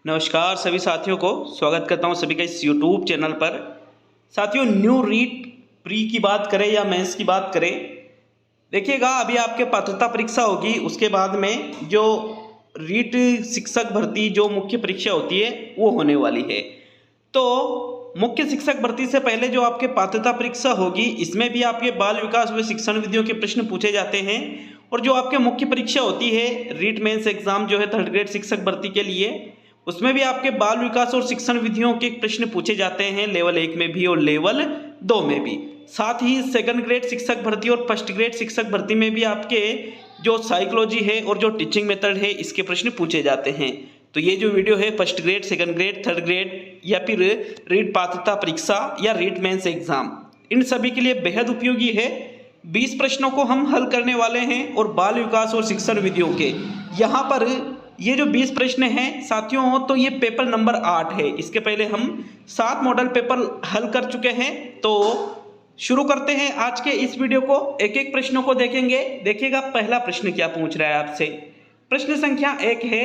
नमस्कार सभी साथियों को स्वागत करता हूं सभी का इस YouTube चैनल पर। साथियों, न्यू रीट प्री की बात करें या मेंस की बात करें, देखिएगा अभी आपके पात्रता परीक्षा होगी, उसके बाद में जो रीट शिक्षक भर्ती जो मुख्य परीक्षा होती है वो होने वाली है। तो मुख्य शिक्षक भर्ती से पहले जो आपके पात्रता परीक्षा होगी, इसमें भी आपके बाल विकास व शिक्षण विधियों के प्रश्न पूछे जाते हैं। और जो आपके मुख्य परीक्षा होती है रीट मेंस एग्जाम जो है 3rd ग्रेड शिक्षक भर्ती के लिए, उसमें भी आपके बाल विकास और शिक्षण विधियों के प्रश्न पूछे जाते हैं, लेवल 1 में भी और लेवल 2 में भी। साथ ही 2nd ग्रेड शिक्षक भर्ती और 1st ग्रेड शिक्षक भर्ती में भी आपके जो साइकोलॉजी है और जो टीचिंग मेथड है इसके प्रश्न पूछे जाते हैं। तो ये जो वीडियो है 1st grade, 2nd grade, 3rd grade या फिर रीट पात्रता परीक्षा या रीट मेंस एग्जाम, इन सभी के लिए बेहद उपयोगी है। 20 प्रश्नों को हम हल करने वाले हैं और बाल विकास और शिक्षण विधियों के यहाँ पर ये जो 20 प्रश्न हैं साथियों, तो ये पेपर नंबर 8 है। इसके पहले हम 7 मॉडल पेपर हल कर चुके हैं। तो शुरू करते हैं आज के इस वीडियो को, एक एक प्रश्नों को देखेंगे। देखिएगा पहला प्रश्न क्या पूछ रहा है आपसे। प्रश्न संख्या 1 है,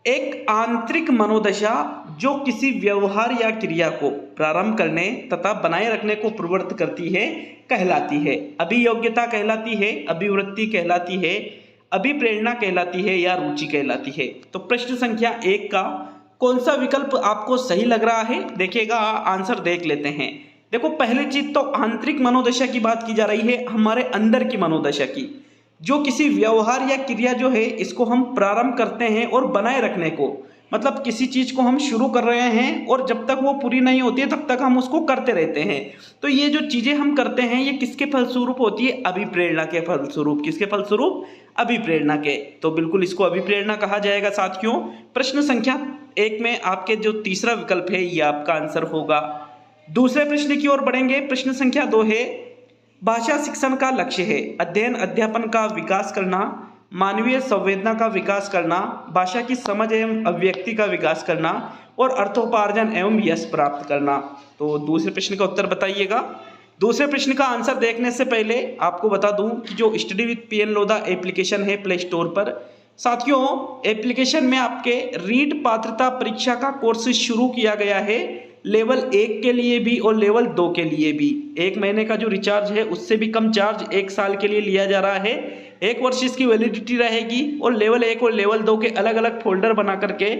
एक आंतरिक मनोदशा जो किसी व्यवहार या क्रिया को प्रारंभ करने तथा बनाए रखने को प्रवृत्त करती है कहलाती है। अभियोग्यता कहलाती है, अभिवृत्ति कहलाती है, अभिप्रेरणा कहलाती है या रुचि कहलाती है। तो प्रश्न संख्या 1 का कौन सा विकल्प आपको सही लग रहा है, देखिएगा आंसर देख लेते हैं। देखो पहली चीज तो आंतरिक मनोदशा की बात की जा रही है, हमारे अंदर की मनोदशा की। जो किसी व्यवहार या क्रिया जो है इसको हम प्रारंभ करते हैं और बनाए रखने को, मतलब किसी चीज को हम शुरू कर रहे हैं और जब तक वो पूरी नहीं होती है तब तक हम उसको करते रहते हैं। तो ये जो चीजें हम करते हैं ये किसके फलस्वरूप होती है, अभिप्रेरणा के फलस्वरूप। किसके फलस्वरूप, अभिप्रेरणा के। तो बिल्कुल इसको अभिप्रेरणा कहा जाएगा साथियों। प्रश्न संख्या 1 में आपके जो तीसरा विकल्प है ये आपका आंसर होगा। दूसरे प्रश्न की ओर बढ़ेंगे। प्रश्न संख्या 2 है, भाषा शिक्षण का लक्ष्य है अध्ययन अध्यापन का विकास करना, मानवीय संवेदना का विकास करना, भाषा की समझ एवं अभिव्यक्ति का विकास करना और अर्थोपार्जन एवं यश प्राप्त करना। तो दूसरे प्रश्न का उत्तर बताइएगा। दूसरे प्रश्न का आंसर देखने से पहले आपको बता दूं कि जो study with PN Lodha application है प्ले स्टोर पर, साथियों एप्लीकेशन में आपके रीट पात्रता परीक्षा का कोर्स शुरू किया गया है, लेवल 1 के लिए भी और लेवल 2 के लिए भी। 1 महीने का जो रिचार्ज है उससे भी कम चार्ज 1 साल के लिए लिया जा रहा है। 1 वर्ष इसकी वैलिडिटी रहेगी और लेवल 1 और लेवल 2 के अलग अलग फोल्डर बना करके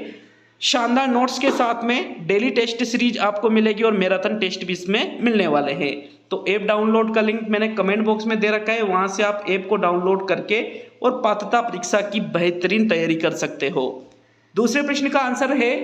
शानदार नोट्स के साथ में डेली टेस्ट सीरीज आपको मिलेगी और मैराथन टेस्ट भी इसमें मिलने वाले हैं। तो ऐप डाउनलोड का लिंक मैंने कमेंट बॉक्स में दे रखा है, वहां से आप ऐप को डाउनलोड करके और पात्रता परीक्षा की बेहतरीन तैयारी कर सकते हो। दूसरे प्रश्न का आंसर है,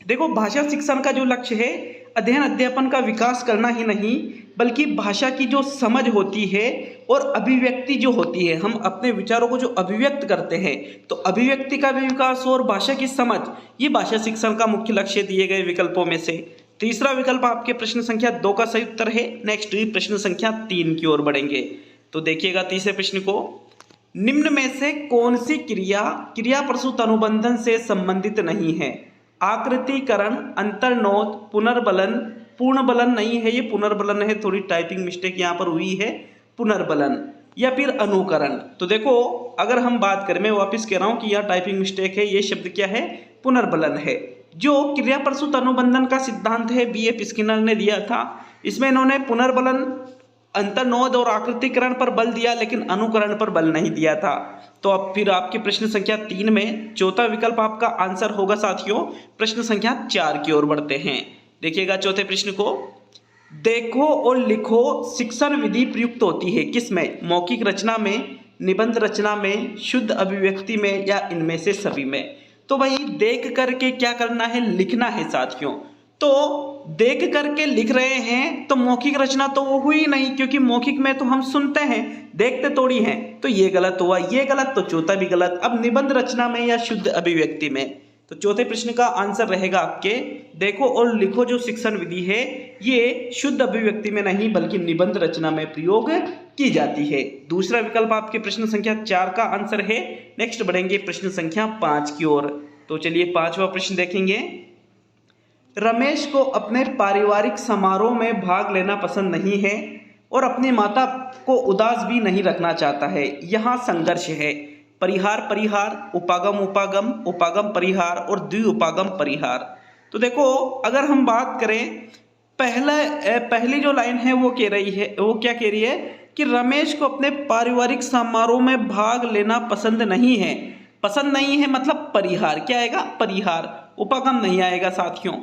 देखो भाषा शिक्षण का जो लक्ष्य है अध्ययन अध्यापन का विकास करना ही नहीं बल्कि भाषा की जो समझ होती है और अभिव्यक्ति जो होती है, हम अपने विचारों को जो अभिव्यक्त करते हैं, तो अभिव्यक्ति का भी विकास और भाषा की समझ, ये भाषा शिक्षण का मुख्य लक्ष्य दिए गए विकल्पों में से तीसरा विकल्प आपके प्रश्न संख्या 2 का सही उत्तर है। नेक्स्ट प्रश्न संख्या 3 की ओर बढ़ेंगे। तो देखिएगा तीसरे प्रश्न को, निम्न में से कौन सी क्रिया क्रिया प्रसूत अनुबंधन से संबंधित नहीं है। आकृतिकरण, अंतर्नोद, पुनर्बलन, पूर्णबलन नहीं है, ये पुनर्बलन है, थोड़ी टाइपिंग मिस्टेक यहाँ पर हुई है, पुनर्बलन या फिर अनुकरण। तो देखो अगर हम बात करें, मैं वापस कह रहा हूँ कि यहाँ टाइपिंग मिस्टेक है, ये शब्द क्या है, पुनर्बलन है। जो क्रिया प्रसूत अनुबंधन का सिद्धांत है B.F. स्किनर ने दिया था, इसमें इन्होंने पुनर्बलन, अंतर्नोद और आकृतिकरण पर बल दिया लेकिन अनुकरण पर बल नहीं दिया था। तो अब फिर आपके प्रश्न संख्या 3 में चौथा विकल्प आपका आंसर होगा साथियों। प्रश्न संख्या 4 की ओर बढ़ते हैं। देखिएगा चौथे प्रश्न को, देखो और लिखो शिक्षण विधि प्रयुक्त होती है किसमें, मौखिक रचना में, निबंध रचना में, शुद्ध अभिव्यक्ति में या इनमें से सभी में। तो भाई देख करके क्या करना है, लिखना है साथियों। तो देख करके लिख रहे हैं तो मौखिक रचना तो वो हुई नहीं, क्योंकि मौखिक में तो हम सुनते हैं, देखते थोड़ी हैं। तो ये गलत हुआ, ये गलत, तो चौथा भी गलत। अब निबंध रचना में या शुद्ध अभिव्यक्ति में, तो चौथे प्रश्न का आंसर रहेगा आपके देखो और लिखो जो शिक्षण विधि है ये शुद्ध अभिव्यक्ति में नहीं बल्कि निबंध रचना में प्रयोग की जाती है। दूसरा विकल्प आपके प्रश्न संख्या 4 का आंसर है। नेक्स्ट बढ़ेंगे प्रश्न संख्या 5 की ओर। तो चलिए 5वां प्रश्न देखेंगे। रमेश को अपने पारिवारिक समारोह में भाग लेना पसंद नहीं है और अपनी माता को उदास भी नहीं रखना चाहता है। यहाँ संघर्ष है। परिहार परिहार, उपागम उपागम, उपागम परिहार और द्विउपागम परिहार। तो देखो अगर हम बात करें पहली जो लाइन है वो कह रही है, वो क्या कह रही है कि रमेश को अपने पारिवारिक समारोह में भाग लेना पसंद नहीं है। पसंद नहीं है मतलब परिहार क्या आएगा, परिहार, उपागम नहीं आएगा साथियों।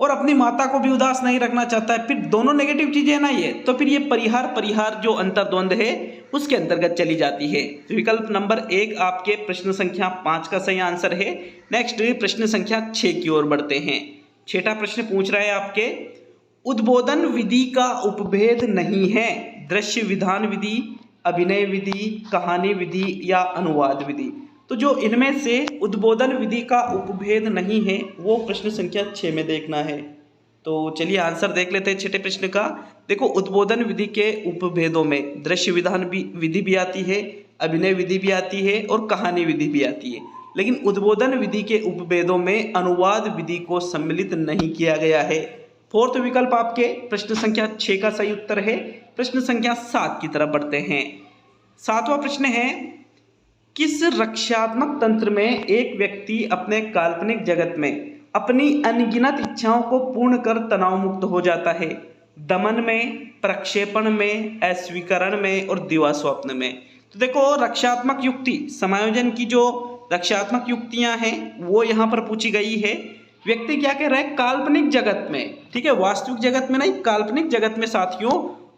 और अपनी माता को भी उदास नहीं रखना चाहता है, फिर दोनों नेगेटिव चीजें है ना ये, तो फिर ये परिहार परिहार जो अंतर्द्वंद है उसके अंतर्गत चली जाती है। तो विकल्प नंबर 1 आपके प्रश्न संख्या 5 का सही आंसर है। नेक्स्ट प्रश्न संख्या 6 की ओर बढ़ते हैं। छठा प्रश्न पूछ रहा है आपके, उद्बोधन विधि का उपभेद नहीं है, दृश्य विधान विधि, अभिनय विधि, कहानी विधि या अनुवाद विधि। तो जो इनमें से उद्बोधन विधि का उपभेद नहीं है वो प्रश्न संख्या 6 में देखना है। तो चलिए आंसर देख लेते हैं छठे प्रश्न का। देखो उद्बोधन विधि के उपभेदों में दृश्य विधान विधि भी आती है, अभिनय विधि भी आती है और कहानी विधि भी आती है, लेकिन उद्बोधन विधि के उपभेदों में अनुवाद विधि को सम्मिलित नहीं किया गया है। फोर्थ विकल्प आपके प्रश्न संख्या 6 का सही उत्तर है। प्रश्न संख्या 7 की तरफ बढ़ते हैं। सातवां प्रश्न है, किस रक्षात्मक तंत्र में एक व्यक्ति अपने काल्पनिक जगत में अपनी अनगिनत इच्छाओं को पूर्ण कर तनाव मुक्त हो जाता है? दमन में, प्रक्षेपण में, अस्वीकरण में और दिवा स्वप्न में। तो देखो रक्षात्मक युक्ति, समायोजन की जो रक्षात्मक युक्तियां हैं वो यहाँ पर पूछी गई है। व्यक्ति क्या कह रहा है, काल्पनिक जगत में, ठीक है, वास्तविक जगत में नहीं, काल्पनिक जगत में साथियों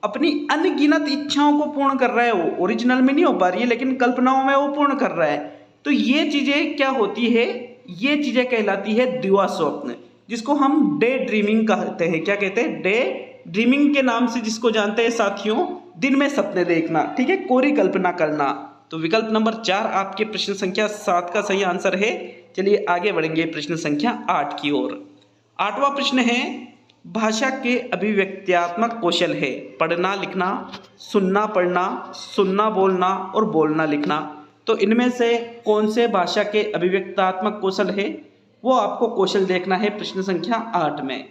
अपनी अनगिनत इच्छाओं को पूर्ण कर रहा है। वो ओरिजिनल में नहीं हो पा रही है लेकिन कल्पनाओं में वो पूर्ण कर रहा है। तो ये चीजें क्या होती है, ये चीजें कहलाती है दिवा स्वप्न, जिसको हम डे ड्रीमिंग कहते हैं। क्या कहते हैं, डे ड्रीमिंग के नाम से जिसको जानते हैं साथियों, दिन में सपने देखना, ठीक है, कोरी कल्पना करना। तो विकल्प नंबर 4 आपके प्रश्न संख्या 7 का सही आंसर है। चलिए आगे बढ़ेंगे प्रश्न संख्या 8 की ओर। 8वां प्रश्न है, भाषा के अभिव्यक्त्यात्मक कौशल है पढ़ना लिखना, सुनना पढ़ना, सुनना बोलना और बोलना लिखना। तो इनमें से कौन से भाषा के अभिव्यक्त्यात्मक कौशल है वो आपको कौशल देखना है प्रश्न संख्या 8 में।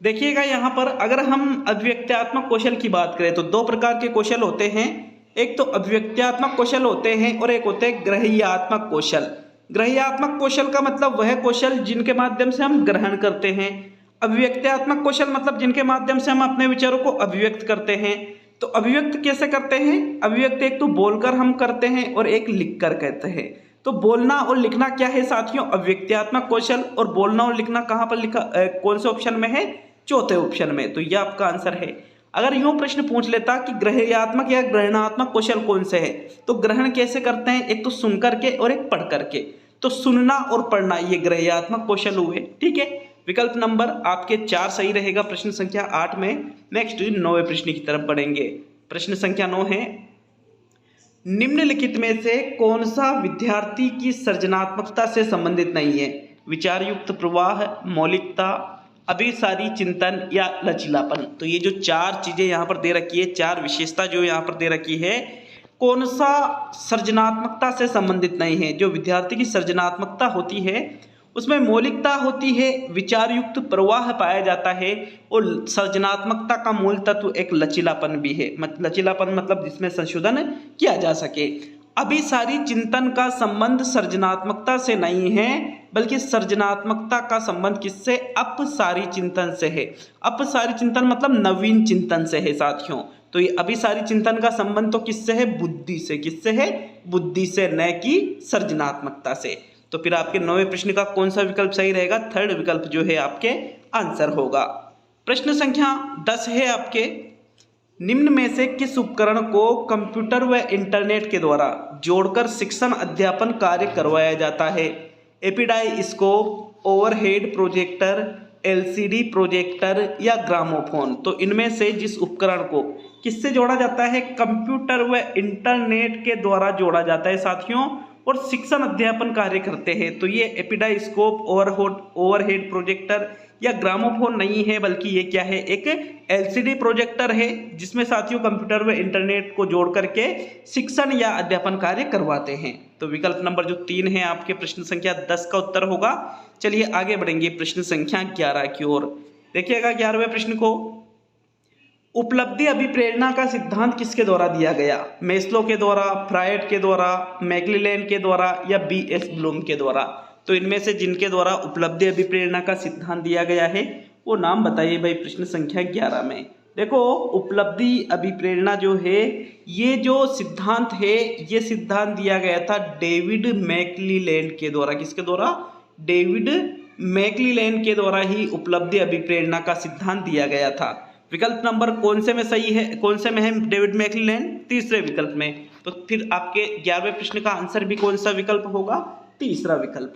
देखिएगा यहाँ पर अगर हम अभिव्यक्त्यात्मक कौशल की बात करें तो 2 प्रकार के कौशल होते हैं। एक तो अभिव्यक्त्यात्मक कौशल होते हैं और एक होते हैं ग्रहयात्मक कौशल। ग्रहयात्मक कौशल का मतलब वह कौशल जिनके माध्यम से हम ग्रहण करते हैं। अभिव्यक्त्यात्मक कौशल मतलब जिनके माध्यम से हम अपने विचारों को अभिव्यक्त करते हैं। तो अभिव्यक्त कैसे करते हैं, अभिव्यक्त एक तो बोलकर हम करते हैं और एक लिखकर कहते हैं। तो बोलना और लिखना क्या है साथियों, अभिव्यक्त्यात्मक कौशल। और बोलना और लिखना कहाँ पर लिखा, कौन से ऑप्शन में है, चौथे ऑप्शन में। तो यह आपका आंसर है। अगर यूं प्रश्न पूछ लेता कि ग्रहयात्मक या ग्रहणात्मक कौशल कौन से है, तो ग्रहण कैसे करते हैं, एक तो सुन करके और एक पढ़ करके। तो सुनना और पढ़ना ये ग्रहयात्मक कौशल हुए, ठीक है। विकल्प नंबर आपके 4 सही रहेगा प्रश्न संख्या 8 में। नेक्स्ट 9वें प्रश्न की तरफ बढ़ेंगे। प्रश्न संख्या 9 है, निम्नलिखित में से कौन सा विद्यार्थी की सृजनात्मकता से संबंधित नहीं है? विचार युक्त प्रवाह, मौलिकता, अभिसारी चिंतन या लचीलापन। तो ये जो 4 चीजें यहाँ पर दे रखी है, 4 विशेषता जो यहाँ पर दे रखी है, कौन सा सृजनात्मकता से संबंधित नहीं है? जो विद्यार्थी की सृजनात्मकता होती है उसमें मौलिकता होती है, विचार युक्त प्रवाह पाया जाता है और सृजनात्मकता का मूल तत्व एक लचीलापन भी है। लचीलापन मतलब जिसमें संशोधन किया जा सके। अभिसारी चिंतन का संबंध सृजनात्मकता से नहीं है बल्कि सृजनात्मकता का संबंध किससे, अपसारी चिंतन से है। अपसारी चिंतन मतलब नवीन चिंतन से है साथियों। तो ये अभिसारी चिंतन का संबंध तो किससे है, बुद्धि से। किससे है, बुद्धि से, न कि सृजनात्मकता से। तो फिर आपके 9वें प्रश्न का कौन सा विकल्प सही रहेगा, थर्ड विकल्प जो है आपके आंसर होगा। प्रश्न संख्या 10 है आपके, निम्न में से किस उपकरण को कंप्यूटर व इंटरनेट के द्वारा जोड़कर शिक्षण अध्यापन कार्य करवाया जाता है? एपिडाइस्कोप, ओवरहेड प्रोजेक्टर, एलसीडी प्रोजेक्टर या ग्रामोफोन। तो इनमें से जिस उपकरण को किससे जोड़ा जाता है, कंप्यूटर व इंटरनेट के द्वारा जोड़ा जाता है साथियों और शिक्षण अध्यापन कार्य करते हैं। तो ये एपिडाइस्कोप, ओवरहेड प्रोजेक्टर या ग्रामोफोन नहीं है बल्कि ये क्या है, एक एलसीडी प्रोजेक्टर है जिसमें साथियों कंप्यूटर व इंटरनेट को जोड़ करके शिक्षण या अध्यापन कार्य करवाते हैं। तो विकल्प नंबर जो 3 है आपके प्रश्न संख्या 10 का उत्तर होगा। चलिए आगे बढ़ेंगे प्रश्न संख्या 11 की ओर। देखिएगा 11वें प्रश्न को, उपलब्धि अभिप्रेरणा का सिद्धांत किसके द्वारा दिया गया? मेस्लो के द्वारा, फ्रायड के द्वारा, मैक्लेलैंड के द्वारा या B.S. ब्लूम के द्वारा? तो इनमें से जिनके द्वारा उपलब्धि अभिप्रेरणा का सिद्धांत दिया गया है वो नाम बताइए भाई प्रश्न संख्या 11 में। देखो उपलब्धि अभिप्रेरणा जो है ये जो सिद्धांत है ये सिद्धांत दिया गया था डेविड मैक्लेलैंड के द्वारा। किसके द्वारा? डेविड मैक्लेलैंड के द्वारा ही उपलब्धि अभिप्रेरणा का सिद्धांत दिया गया था। विकल्प नंबर कौन से में सही है, कौन से में है डेविड मैक्लेलैंड? तीसरे विकल्प में। तो फिर आपके 11वें प्रश्न का आंसर भी कौन सा विकल्प होगा? तीसरा विकल्प।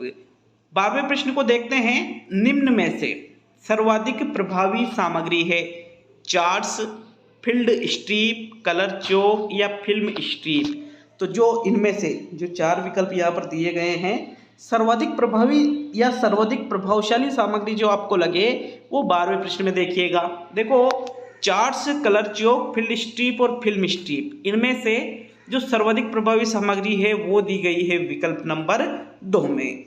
12वें प्रश्न को देखते हैं। निम्न में से सर्वाधिक प्रभावी सामग्री है चार्ट्स, फील्ड स्ट्रिप, कलर चौक या फिल्म स्ट्रिप? तो जो इनमें से जो 4 विकल्प यहाँ पर दिए गए हैं सर्वाधिक प्रभावी या सर्वाधिक प्रभावशाली सामग्री जो आपको लगे वो 12वें प्रश्न में देखिएगा। देखो चार्ट्स, कलर चौक, फील्ड स्ट्रिप और फिल्म स्ट्रिप, इनमें से जो सर्वाधिक प्रभावी सामग्री है वो दी गई है विकल्प नंबर 2 में।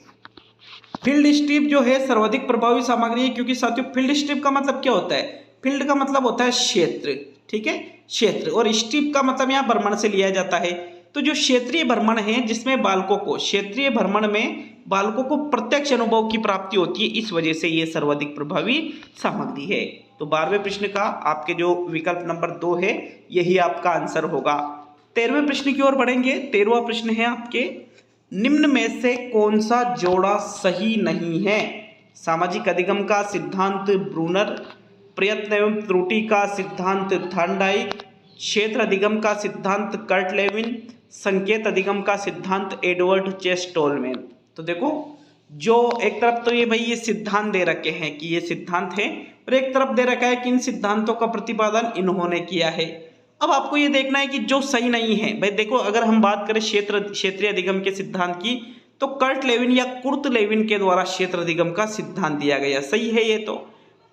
फील्ड स्ट्रिप जो है सर्वाधिक प्रभावी सामग्री है क्योंकि साथियों फील्ड स्ट्रिप का मतलब क्या होता है? फील्ड का मतलब होता है क्षेत्र, ठीक है, क्षेत्र, और स्ट्रिप का मतलब यहाँ भ्रमण से लिया जाता है। तो जो क्षेत्रीय भ्रमण है जिसमें बालकों को, क्षेत्रीय भ्रमण में बालकों को प्रत्यक्ष अनुभव की प्राप्ति होती है, इस वजह से ये सर्वाधिक प्रभावी सामग्री है। तो 12वें प्रश्न का आपके जो विकल्प नंबर 2 है यही आपका आंसर होगा। 13वें प्रश्न की ओर बढ़ेंगे। 13वां प्रश्न है आपके, निम्न में से कौन सा जोड़ा सही नहीं है? सामाजिक अधिगम का सिद्धांत ब्रूनर, प्रयत्न एवं त्रुटि का सिद्धांत थॉर्नडाइक, क्षेत्र अधिगम का सिद्धांत कर्ट लेविन, संकेत अधिगम का सिद्धांत एडवर्ड चेस्टोलमैन? तो देखो जो एक तरफ तो ये भाई ये सिद्धांत दे रखे हैं कि ये सिद्धांत है और एक तरफ दे रखा है कि इन सिद्धांतों का प्रतिपादन इन्होंने किया है। अब आपको ये देखना है कि जो सही नहीं है भाई। देखो अगर हम बात करें क्षेत्रीय अधिगम के सिद्धांत की तो कर्ट लेविन या कुर्ट लेविन के द्वारा क्षेत्र अधिगम का सिद्धांत दिया गया, सही है ये। तो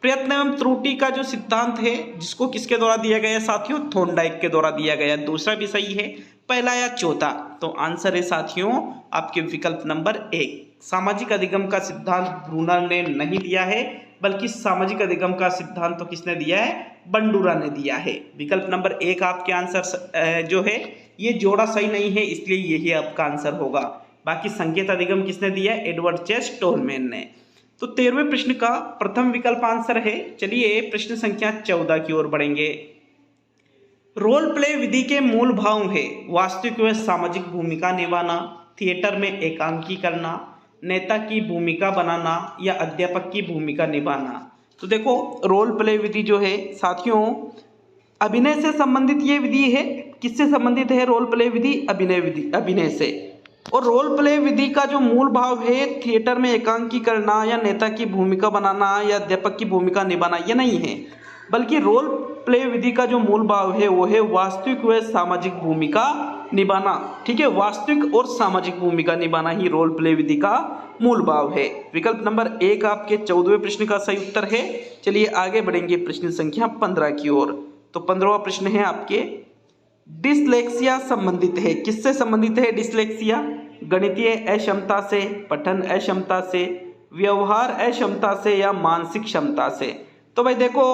प्रयत्न एवं त्रुटि का जो सिद्धांत है जिसको किसके द्वारा दिया गया साथियों? थॉर्नडाइक के द्वारा दिया गया। दूसरा भी सही है, पहला या चौथा? तो आंसर है साथियों आपके विकल्प नंबर 1। सामाजिक अधिगम का सिद्धांत ब्रूनर ने नहीं दिया है बल्कि सामाजिक अधिगम का सिद्धांत तो किसने दिया है? बंडूरा ने दिया है। विकल्प नंबर 1 आपके आंसर जो है ये जोड़ा सही नहीं है, इसलिए यही आपका आंसर होगा। बाकी संकेत अधिगम किसने दिया है? एडवर्ड चेस्टोलमैन ने। तो 13वें प्रश्न का प्रथम विकल्प आंसर है। चलिए प्रश्न संख्या 14 की ओर बढ़ेंगे। रोल प्ले विधि के मूल भाव है वास्तविक व सामाजिक भूमिका निभाना, थिएटर में एकांकी करना, नेता की भूमिका बनाना या अध्यापक की भूमिका निभाना। तो देखो रोल प्ले विधि जो है साथियों अभिनय से संबंधित ये विधि है। किससे संबंधित है रोल प्ले विधि? अभिनय से। और रोल प्ले विधि का जो मूल भाव है थिएटर में एकांकी करना या नेता की भूमिका बनाना या अध्यापक की भूमिका निभाना, ये नहीं है, बल्कि रोल प्ले विधि का जो मूल भाव है वो है वास्तविक व सामाजिक भूमिका निभाना। ठीक है, वास्तविक और सामाजिक भूमिका निभाना ही रोल प्ले विधि का मूल भाव है। विकल्प नंबर 1 आपके 14वें प्रश्न का सही उत्तर है। चलिए आगे बढ़ेंगे प्रश्न संख्या 15 की ओर। तो 15वां प्रश्न है आपके, डिसलेक्सिया संबंधित है, किससे संबंधित है डिसलेक्सिया? गणितीय अक्षमता से, पठन अक्षमता से, व्यवहार अक्षमता से या मानसिक क्षमता से? तो भाई देखो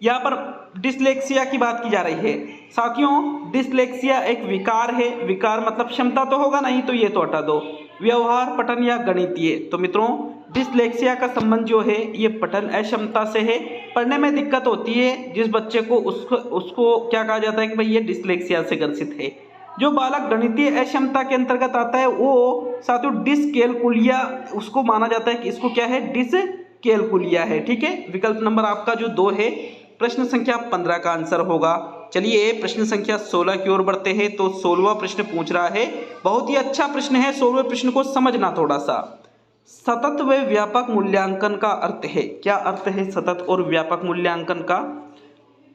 यहाँ पर डिसलेक्सिया की बात की जा रही है साथियों। डिसलेक्सिया एक विकार है, विकार मतलब क्षमता तो होगा नहीं, तो ये तो हटा दो। व्यवहार, पठन या गणितीय? तो मित्रों डिसलेक्सिया का संबंध जो है ये पठन अक्षमता से है। पढ़ने में दिक्कत होती है जिस बच्चे को उसको क्या कहा जाता है कि भाई ये डिसलेक्सिया से ग्रसित है। जो बालक गणितीय अक्षमता के अंतर्गत आता है वो साथियों डिसकैलकुलिया उसको माना जाता है कि इसको क्या है? डिसकैलकुलिया है। ठीक है, विकल्प नंबर आपका जो 2 है प्रश्न संख्या 15 का आंसर होगा। चलिए प्रश्न संख्या 16 की ओर बढ़ते हैं। तो 16वां प्रश्न पूछ रहा है, बहुत ही अच्छा प्रश्न है, 16वें प्रश्न को समझना थोड़ा सा। सतत व व्यापक मूल्यांकन का अर्थ है, क्या अर्थ है सतत और व्यापक मूल्यांकन का?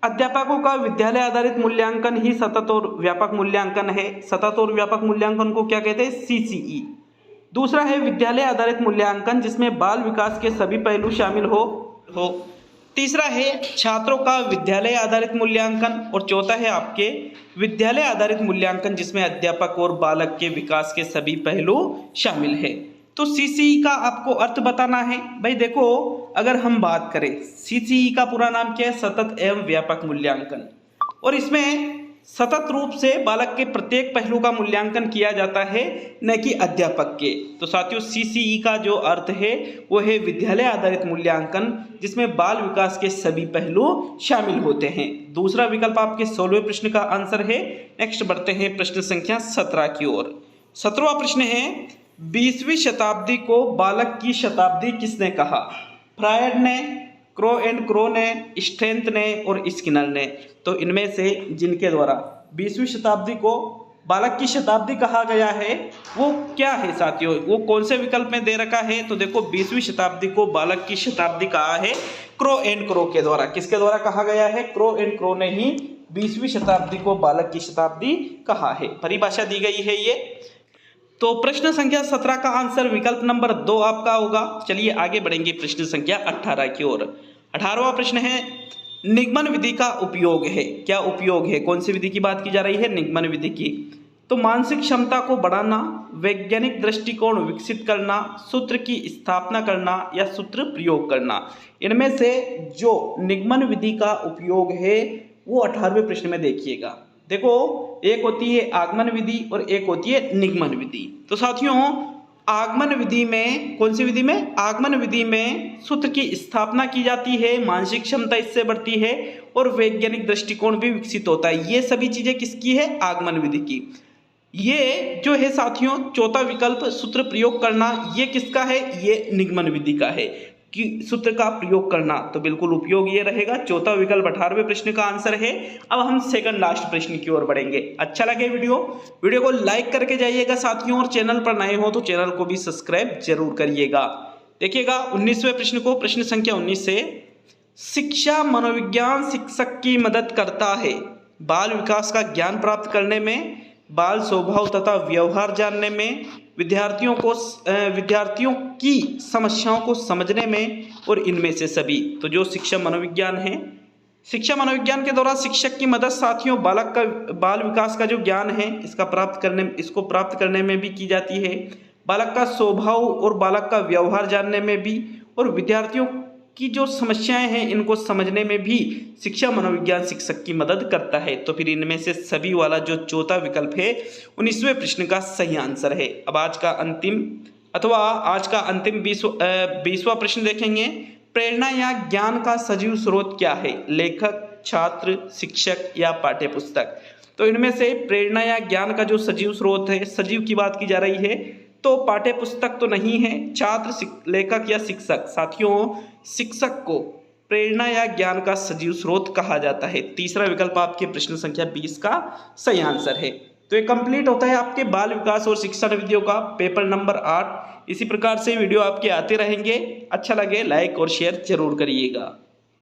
अध्यापकों का विद्यालय आधारित मूल्यांकन ही सतत और व्यापक मूल्यांकन है। सतत और व्यापक मूल्यांकन को क्या कहते हैं? CCE। दूसरा है विद्यालय आधारित मूल्यांकन जिसमें बाल विकास के सभी पहलू शामिल हो। तीसरा है छात्रों का विद्यालय आधारित मूल्यांकन और चौथा है आपके विद्यालय आधारित मूल्यांकन जिसमें अध्यापक और बालक के विकास के सभी पहलू शामिल है। तो सीसीई का आपको अर्थ बताना है। भाई देखो, अगर हम बात करें, सीसीई का पूरा नाम क्या है? सतत एवं व्यापक मूल्यांकन। और इसमें सतत रूप से बालक के प्रत्येक पहलू का मूल्यांकन किया जाता है, न कि अध्यापक के। तो साथियों, सीसीई का जो अर्थ है वो है विद्यालय आधारित मूल्यांकन, जिसमें बाल विकास के सभी पहलू शामिल होते हैं। दूसरा विकल्प आपके 16वें प्रश्न का आंसर है। नेक्स्ट बढ़ते हैं प्रश्न संख्या 17 की ओर। 17वां प्रश्न है, 20वीं शताब्दी को बालक की शताब्दी किसने कहा? फ्रायड ने, क्रो एंड क्रो ने, स्ट्रेंथ ने और स्किनर ने। तो इनमें से जिनके द्वारा 20वीं शताब्दी को बालक की शताब्दी कहा गया है वो क्या है साथियों? वो कौन से विकल्प में दे रखा है? तो देखो, 20वीं शताब्दी को बालक की शताब्दी कहा है क्रो एंड क्रो के द्वारा। किसके द्वारा कहा गया है? क्रो एंड क्रो ने ही 20वीं शताब्दी को बालक की शताब्दी कहा है। परिभाषा दी गई है ये। तो प्रश्न संख्या 17 का आंसर विकल्प नंबर 2 आपका होगा। चलिए आगे बढ़ेंगे प्रश्न संख्या 18 की ओर। 18वां प्रश्न है, निगमन विधि का उपयोग है। क्या उपयोग है? कौन सी विधि की बात की जा रही है? निगमन विधि की। तो मानसिक क्षमता को बढ़ाना, वैज्ञानिक दृष्टिकोण विकसित करना, सूत्र की स्थापना करना या सूत्र प्रयोग करना। इनमें से जो निगमन विधि का उपयोग है वो 18वें प्रश्न में देखिएगा। देखो, एक होती है आगमन विधि और एक होती है निगमन विधि। तो साथियों, आगमन विधि में, कौन सी विधि में? आगमन विधि में सूत्र की स्थापना की जाती है, मानसिक क्षमता इससे बढ़ती है और वैज्ञानिक दृष्टिकोण भी विकसित होता है। ये सभी चीजें किसकी है? आगमन विधि की। ये जो है साथियों, चौथा विकल्प सूत्र प्रयोग करना, ये किसका है? ये निगमन विधि का है कि सूत्र का प्रयोग करना। तो बिल्कुल उपयोग ये रहेगा। चौथा विकल्प 18वें प्रश्न का आंसर है। अब हम सेकंड लास्ट प्रश्न की ओर बढ़ेंगे। अच्छा लगे वीडियो को लाइक करके जाइएगा साथियों, और चैनल पर नए हो तो चैनल को भी सब्सक्राइब जरूर करिएगा। देखिएगा 19वें प्रश्न को, प्रश्न संख्या 19 से, शिक्षा मनोविज्ञान शिक्षक की मदद करता है बाल विकास का ज्ञान प्राप्त करने में, बाल स्वभाव तथा व्यवहार जानने में, विद्यार्थियों की समस्याओं को समझने में और इनमें से सभी। तो जो शिक्षा मनोविज्ञान है, शिक्षा मनोविज्ञान के द्वारा शिक्षक की मदद साथियों बाल विकास का जो ज्ञान है इसको प्राप्त करने में भी की जाती है, बालक का स्वभाव और बालक का व्यवहार जानने में भी, और विद्यार्थियों की जो समस्याएं हैं इनको समझने में भी शिक्षा मनोविज्ञान शिक्षक की मदद करता है। तो फिर इनमें से सभी वाला जो चौथा विकल्प है 19वें प्रश्न का सही आंसर है। अब आज का अंतिम 20वां प्रश्न देखेंगे। प्रेरणा या ज्ञान का सजीव स्रोत क्या है? लेखक, छात्र, शिक्षक या पाठ्य पुस्तक। तो इनमें से प्रेरणा या ज्ञान का जो सजीव स्रोत है, सजीव की बात की जा रही है, तो पाठ्य पुस्तक तो नहीं है, छात्र, लेखक या शिक्षक। साथियों, शिक्षक को प्रेरणा या ज्ञान का सजीव स्रोत कहा जाता है। तीसरा विकल्प आपके प्रश्न संख्या 20 का सही आंसर है। तो ये कंप्लीट होता है आपके बाल विकास और शिक्षा वीडियो का पेपर नंबर 8। इसी प्रकार से वीडियो आपके आते रहेंगे। अच्छा लगे लाइक और शेयर जरूर करिएगा।